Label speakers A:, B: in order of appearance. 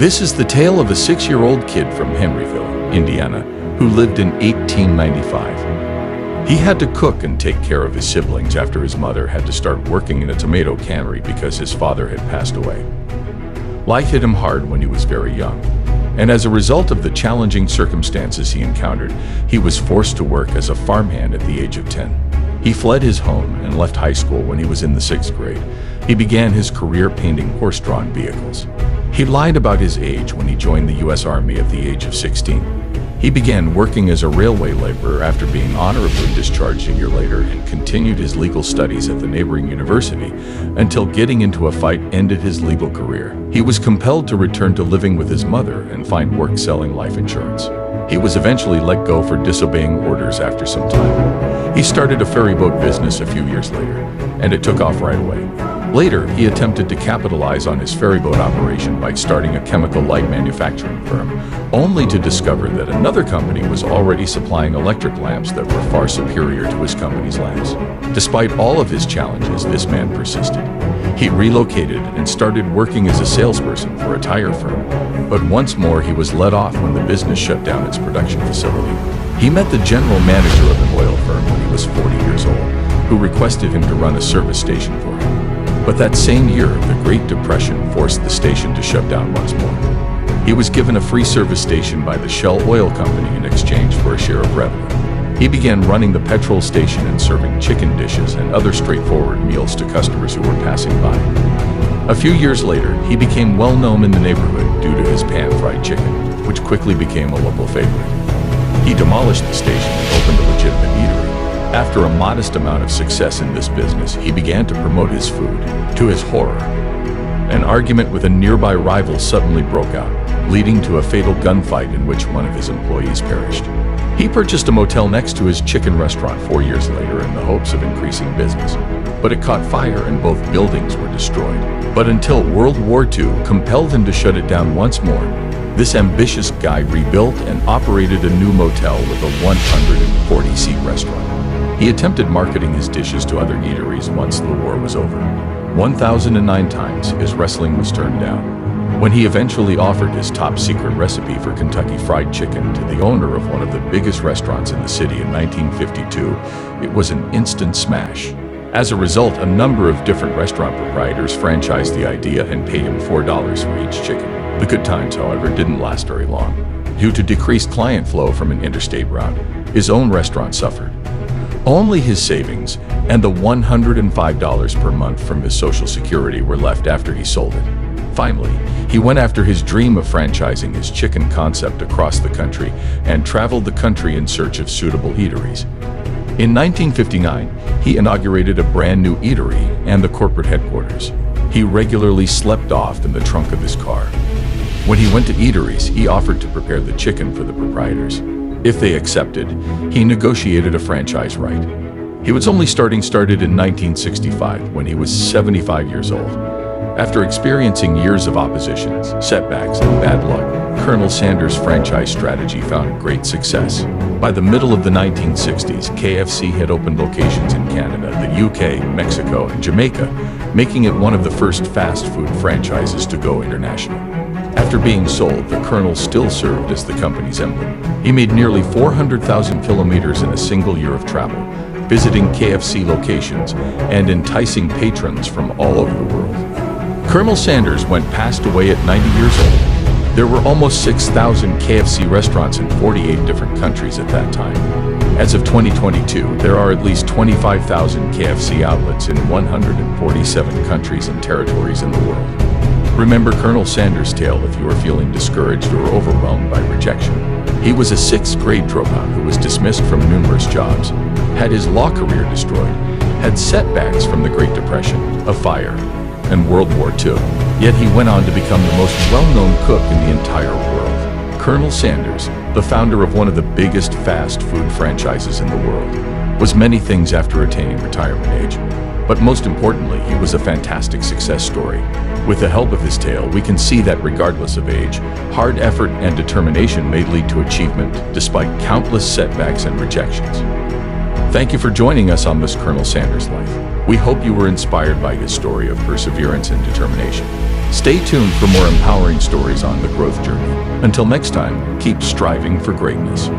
A: This is the tale of a 6-year-old kid from Henryville, Indiana, who lived in 1895. He had to cook and take care of his siblings after his mother had to start working in a tomato cannery because his father had passed away. Life hit him hard when he was very young, and as a result of the challenging circumstances he encountered, he was forced to work as a farmhand at the age of 10. He fled his home and left high school when he was in the 6th grade. He began his career painting horse-drawn vehicles. He lied about his age when he joined the U.S. Army at the age of 16. He began working as a railway laborer after being honorably discharged a year later and continued his legal studies at the neighboring university until getting into a fight ended his legal career. He was compelled to return to living with his mother and find work selling life insurance. He was eventually let go for disobeying orders after some time. He started a ferry boat business a few years later, and it took off right away. Later, he attempted to capitalize on his ferryboat operation by starting a chemical light manufacturing firm, only to discover that another company was already supplying electric lamps that were far superior to his company's lamps. Despite all of his challenges, this man persisted. He relocated and started working as a salesperson for a tire firm, but once more he was let off when the business shut down its production facility. He met the general manager of an oil firm when he was 40 years old, who requested him to run a service station for him. But that same year, the Great Depression forced the station to shut down once more. He was given a free service station by the Shell Oil Company in exchange for a share of revenue. He began running the petrol station and serving chicken dishes and other straightforward meals to customers who were passing by. A few years later, he became well known in the neighborhood due to his pan-fried chicken, which quickly became a local favorite. He demolished the station and opened a legitimate eatery. After a modest amount of success in this business, he began to promote his food. To his horror, an argument with a nearby rival suddenly broke out, leading to a fatal gunfight in which one of his employees perished. He purchased a motel next to his chicken restaurant 4 years later in the hopes of increasing business, but it caught fire and both buildings were destroyed. But until World War II compelled him to shut it down once more, this ambitious guy rebuilt and operated a new motel with a 140-seat restaurant. He attempted marketing his dishes to other eateries once the war was over. 1,009 times his wrestling was turned down. When he eventually offered his top-secret recipe for Kentucky Fried Chicken to the owner of one of the biggest restaurants in the city in 1952, it was an instant smash. As a result, a number of different restaurant proprietors franchised the idea and paid him $4 for each chicken. The good times, however, didn't last very long. Due to decreased client flow from an interstate route, his own restaurant suffered. Only his savings and the $105 per month from his Social Security were left after he sold it. Finally, he went after his dream of franchising his chicken concept across the country and traveled the country in search of suitable eateries. In 1959, he inaugurated a brand new eatery and the corporate headquarters. He regularly slept off in the trunk of his car. When he went to eateries, he offered to prepare the chicken for the proprietors. If they accepted, he negotiated a franchise right. He was only started in 1965 when he was 75 years old. After experiencing years of oppositions, setbacks, and bad luck, Colonel Sanders' franchise strategy found great success. By the middle of the 1960s, KFC had opened locations in Canada, the UK, Mexico, and Jamaica, making it one of the first fast food franchises to go international. After being sold, the Colonel still served as the company's emblem. He made nearly 400,000 kilometers in a single year of travel, visiting KFC locations and enticing patrons from all over the world. Colonel Sanders passed away at 90 years old. There were almost 6,000 KFC restaurants in 48 different countries at that time. As of 2022, there are at least 25,000 KFC outlets in 147 countries and territories in the world. Remember Colonel Sanders' tale if you are feeling discouraged or overwhelmed by rejection. He was a 6th grade dropout who was dismissed from numerous jobs, had his law career destroyed, had setbacks from the Great Depression, a fire, and World War II. Yet he went on to become the most well-known cook in the entire world. Colonel Sanders, the founder of one of the biggest fast food franchises in the world, was many things after attaining retirement age. But most importantly, he was a fantastic success story. With the help of his tale, we can see that regardless of age, hard effort and determination may lead to achievement despite countless setbacks and rejections. Thank you for joining us on this Colonel Sanders life. We hope you were inspired by his story of perseverance and determination. Stay tuned for more empowering stories on the growth journey. Until next time, keep striving for greatness.